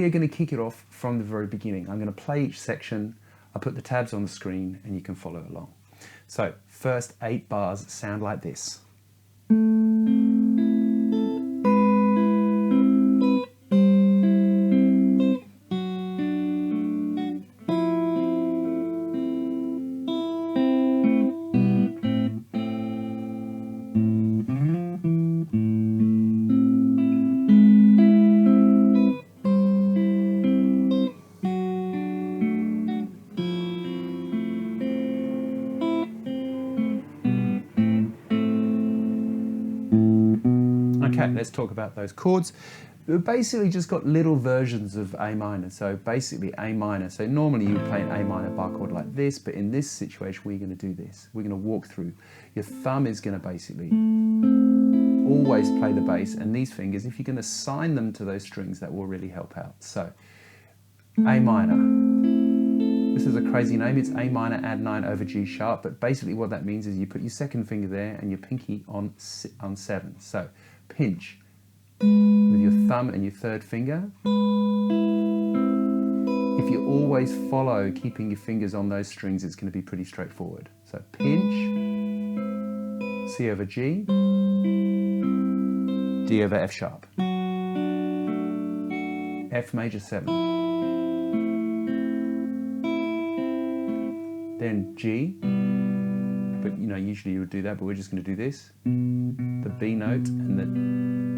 we are going to kick it off from the very beginning. I'm going to play each section. I'll put the tabs on the screen and you can follow along. So first 8 bars sound like this. Okay, let's talk about those chords. We've basically just got little versions of A minor. So basically A minor. So normally you would play an A minor bar chord like this, but in this situation we're going to do this. We're going to walk through. Your thumb is going to basically always play the bass, and these fingers, if you can assign them to those strings, that will really help out. So A minor. This is a crazy name. It's A minor add 9 over G sharp, but basically what that means is you put your second finger there and your pinky on 7. So pinch with your thumb and your third finger. If you always follow keeping your fingers on those strings, it's going to be pretty straightforward. So pinch, C over G, D over F sharp, F major 7, then G, but you know usually you would do that, but we're just going to do this, the B note and the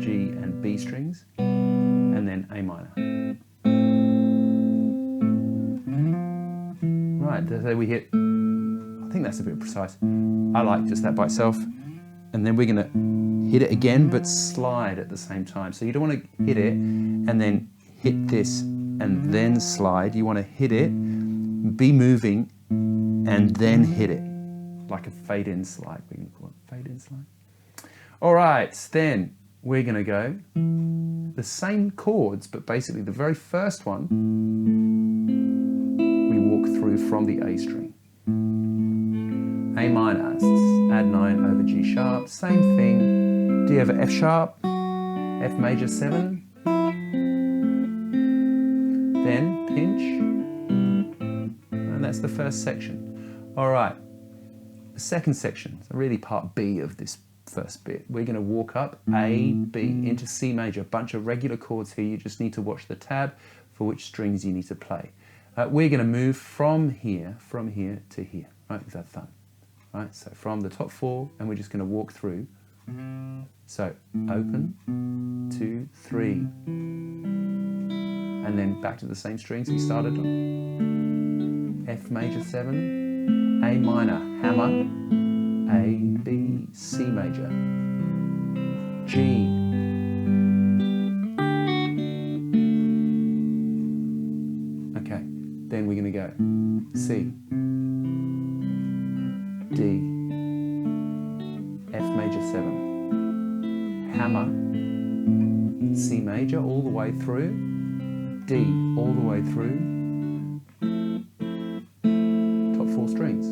G and B strings, and then A minor. Right, so we hit, I think that's a bit precise. I like just that by itself. And then we're going to hit it again, but slide at the same time. So you don't want to hit it and then hit this and then slide. You want to hit it, be moving, and then hit it. Like a fade in slide, we're going to call it fade in slide. All right, then we're going to go the same chords, but basically the very first one, we walk through from the A string. A minor, add 9 over G sharp, same thing, D over F sharp, F major 7, then pinch, and that's the first section. All right, the second section, so really part B of this first bit. We're going to walk up A, B into C major, a bunch of regular chords here. You just need to watch the tab for which strings you need to play. We're going to move from here to here, right, with that thumb. Right, so from the top 4, and we're just going to walk through. So open, 2, 3, and then back to the same strings we started on. F major 7, A minor, hammer, A, B, C major, G, okay, then we're going to go C, D, F major 7, hammer, C major all the way through, D all the way through, top 4 strings.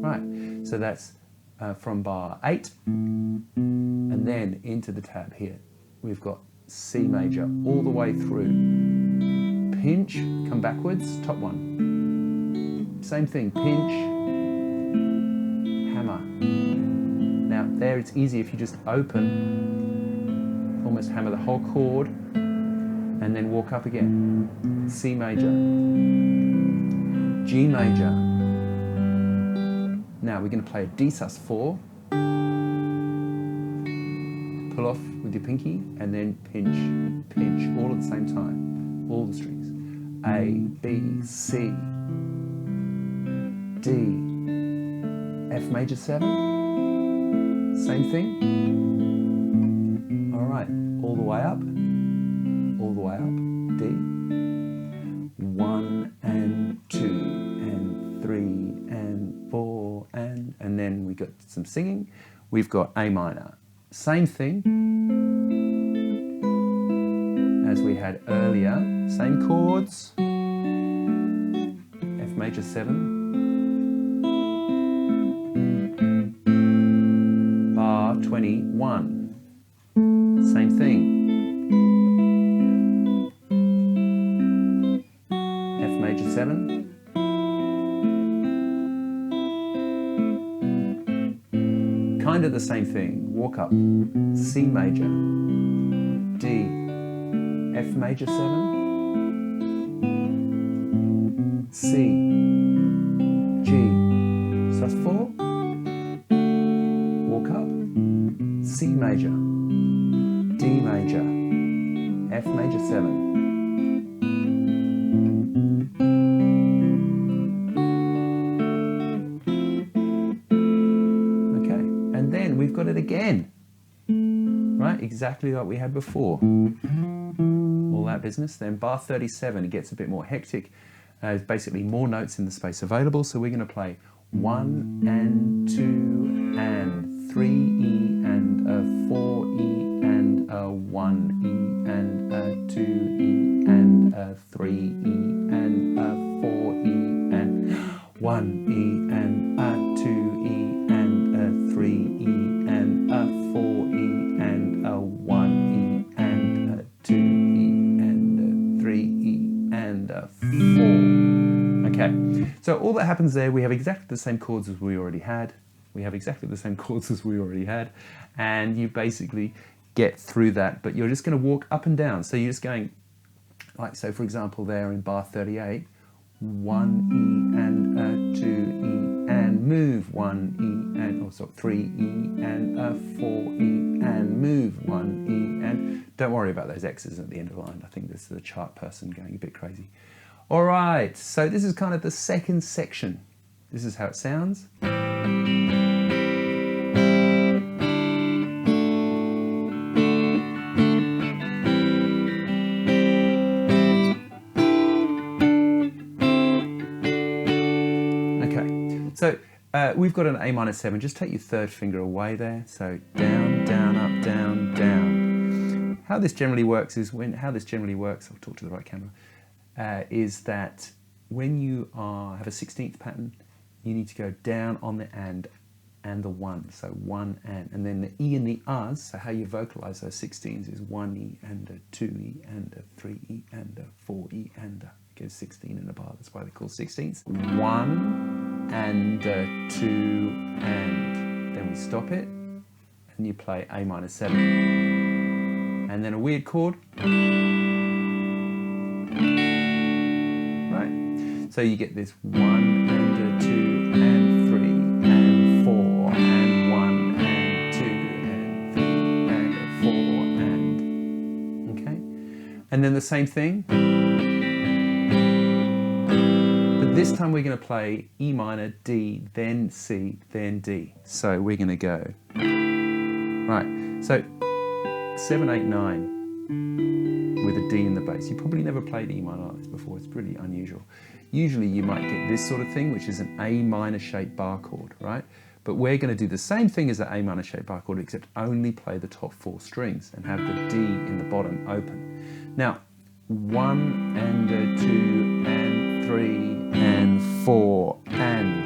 Right, so that's from bar 8, and then into the tab here. We've got C major all the way through, pinch, come backwards, top 1. Same thing, pinch, hammer. Now there it's easy if you just open, almost hammer the whole chord, and then walk up again. C major, G major. Now we're going to play a D sus4, pull off with your pinky, and then pinch, pinch, all at the same time, all the strings. A, B, C, D, F major 7, same thing. All right, all the way up, D, 1 and 2 and 3 and 4 and then we got some singing. We've got A minor, same thing as we had earlier, same chords, F major 7, bar 21, same thing. 7. Kind of the same thing. Walk up. C major, D, F major 7, C, G. So that's 4. Walk up. C major, D major, F major 7. Okay, and then we've got it again. Right, exactly like we had before. All that business. Then bar 37, it gets a bit more hectic. There's basically more notes in the space available, so we're going to play 1 and 2 and 3 E and a 4 E and a 1 E and a 2 E and a 3 E and a 4 E and 1 E and a 2 E and a 3 E and a 4 E and a 1 E and a 2 E and a 3 E and a 4. Okay, so all that happens there, we have exactly the same chords as we already had. And you basically get through that, but you're just going to walk up and down. So you're just going, like, so for example, there in bar 38, 1 E and a 2 E and move 1 E and, 3 E and a 4 E and move 1 E and, don't worry about those X's at the end of the line. I think this is the chart person going a bit crazy. All right, so this is kind of the second section. This is how it sounds. So we've got an A minor 7. Just take your third finger away there. So down, down, up, down, down. How this generally works is I'll talk to the right camera, is that when you have a 16th pattern, you need to go down on the and the 1. So 1 and then the E and the R's, so how you vocalize those 16s is 1 E and a 2 E and a 3 E and a 4 E and a, goes 16 in a bar, that's why they're called 16ths. 1 and 2 and, then we stop it and you play A minor 7 and then a weird chord, right? So you get this 1 and 2 and 3 and 4 and 1 and 2 and 3 and 4 and, okay? And then the same thing. This time we're going to play E minor, D, then C, then D. So we're going to go, right, so 7, 8, 9 with a D in the bass. You probably never played E minor like this before, it's pretty unusual. Usually you might get this sort of thing, which is an A minor shaped bar chord, right? But we're going to do the same thing as the A minor shaped bar chord, except only play the top 4 strings and have the D in the bottom open. Now, 1 and 2 and 3 and 4 and,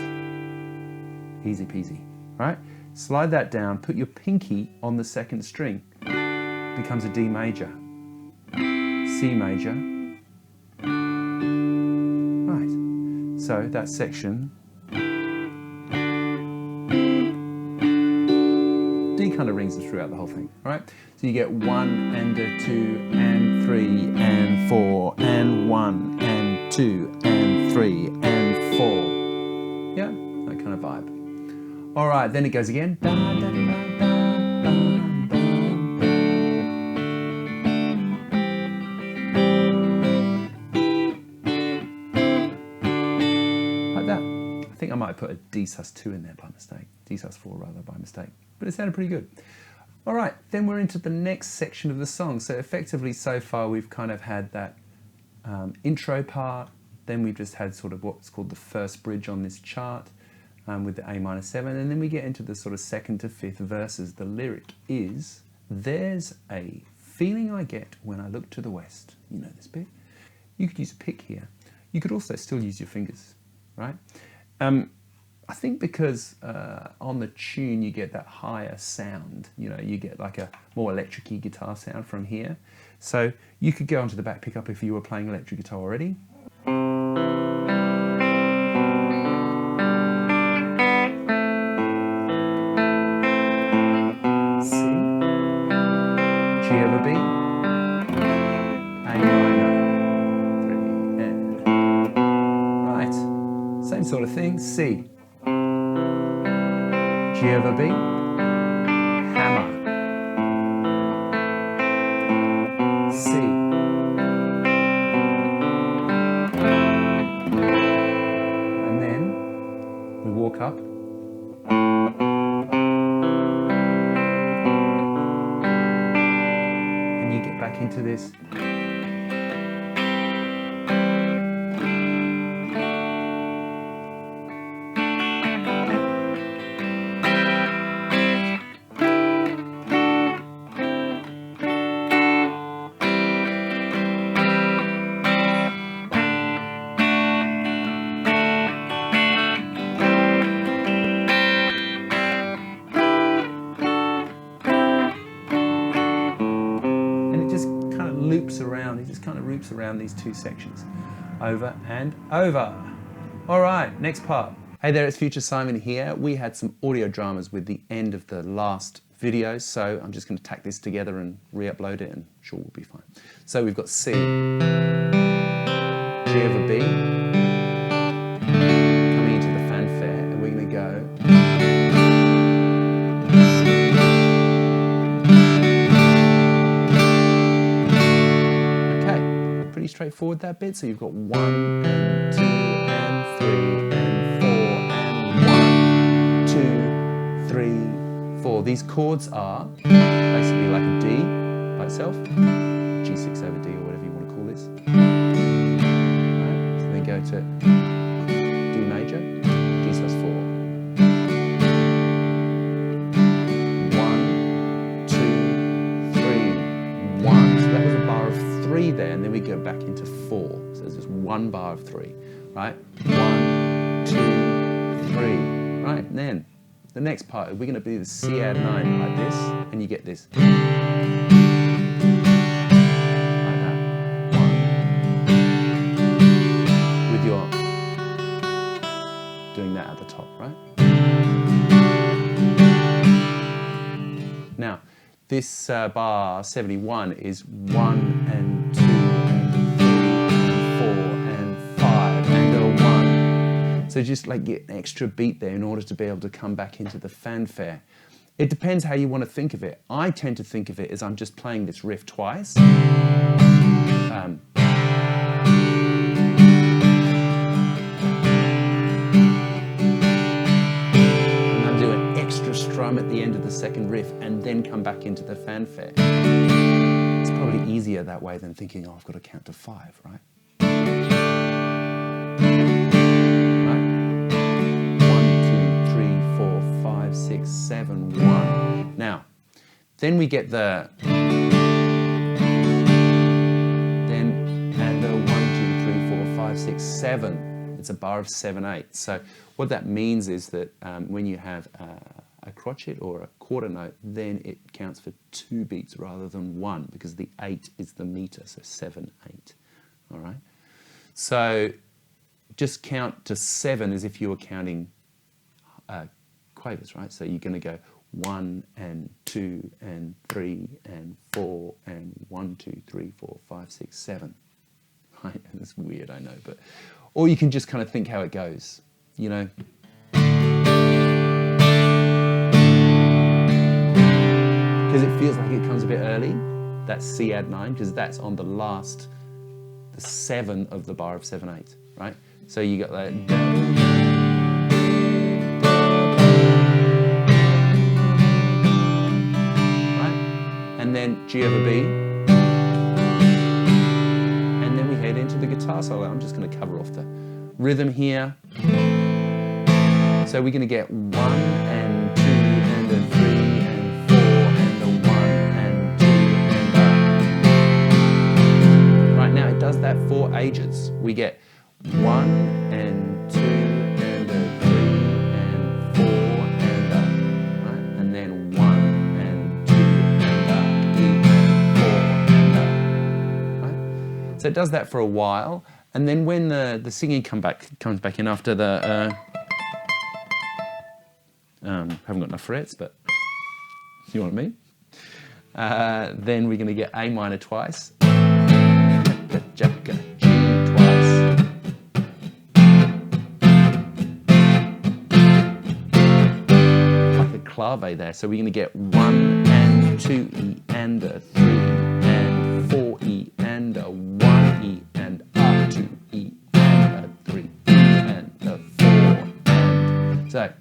easy peasy, right? Slide that down, put your pinky on the second string, becomes a D major, C major, right? So that section, D kind of rings throughout the whole thing, all right? So you get 1 and 2 and 3 and 4 and 1 and 2 and 3 and 4. Yeah, that kind of vibe. All right, then it goes again. Da, da, da, da, da, da. Like that. I think I might have put a D sus2 in there by mistake. D sus4 rather by mistake. But it sounded pretty good. All right, then we're into the next section of the song. So effectively, so far, we've kind of had that intro part. Then we've just had sort of what's called the first bridge on this chart with the A minor 7. And then we get into the sort of 2nd to 5th verses. The lyric is, there's a feeling I get when I look to the west. You know this bit. You could use a pick here. You could also still use your fingers, right? I think because on the tune you get that higher sound, you know, you get like a more electric-y guitar sound from here. So you could go onto the back pickup if you were playing electric guitar already. sort of thing. C. G over B. Hammer. C. And then we walk up. And you get back into this. Loops around, it just kind of loops around these two sections, over and over. All right, next part. Hey there, it's Future Simon here. We had some audio dramas with the end of the last video, so I'm just going to tack this together and re-upload it, and sure, we'll be fine. So we've got C, G over B, coming into the fanfare, and we're going to go. Straightforward, that bit. So you've got 1 and 2 and 3 and 4 and 1, 2, 3, 4. These chords are basically like a D by itself, G6 over D or whatever you want to call this. Right. So then go to D major, G sus 4. 1, 2, 3, 1. So that was a bar of 3 there, and then we go back into 4. So there's just 1 bar of 3, right? 1, 2, 3, right? And then the next part, we're going to do the C add 9 like this, and you get this. Like that. 1. With your doing that at the top, right? Now, this bar 71 is 1 and 2 and 3 and 4 and 5 and a 1. So just like get an extra beat there in order to be able to come back into the fanfare. It depends how you want to think of it. I tend to think of it as I'm just playing this riff twice. Strum at the end of the second riff and then come back into the fanfare. It's probably easier that way than thinking, oh, I've got to count to 5, right? Right? 1, 2, 3, 4, 5, 6, 7, 1. Now, then we get the and a 1, 2, 3, 4, 5, 6, 7. It's a bar of 7, 8. So what that means is that when you have a crotchet or a quarter note, then it counts for 2 beats rather than 1, because the 8 is the meter, so 7, 8. All right. So just count to 7 as if you were counting quavers, right? So you're going to go 1 and 2 and 3 and 4 and 1, 2, 3, 4, 5, 6, 7. Right? And it's weird, I know, but or you can just kind of think how it goes, you know. Because it feels like it comes a bit early, that's C add 9, because that's on the 7 of the bar of 7, 8, right? So you got that, right? And then G over B, and then we head into the guitar solo. I'm just going to cover off the rhythm here. So we're going to get 1 and 2 and a 3 and 4 and a 1 and 2 and a... Right, now it does that 4 ages. We get 1 and 2 and a 3 and 4 and a... Right? And then 1 and 2 and a 3 and 4 and a... Right? So it does that for a while, and then when the singing comes back in after the... haven't got enough frets, but you know what I mean? Then we're going to get A minor twice, G twice, clave there. So we're going to get 1 and 2 E and a 3 and 4 E and a 1 E and a 2 E and a 3 E and a 4 and so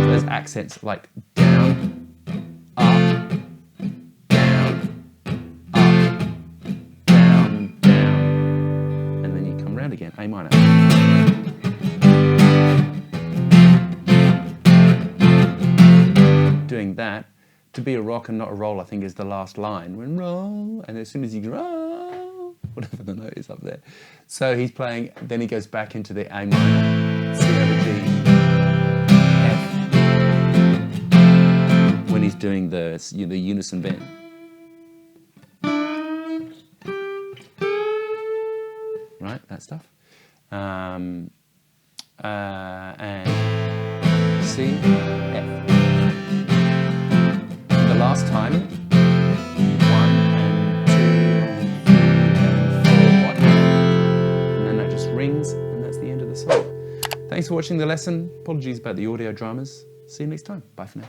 those accents like down, up, down, up, down, down, and then you come round again, A minor. Doing that, to be a rock and not a roll, I think is the last line. When roll, and as soon as you roll, whatever the note is up there. So he's playing, then he goes back into the A minor, C over G, F, when he's doing the unison bend. Right, that stuff. And C, F. The last time, 1 and 2 and 4, and then that just rings, and that's the end of the song. Thanks for watching the lesson. Apologies about the audio dramas. See you next time. Bye for now.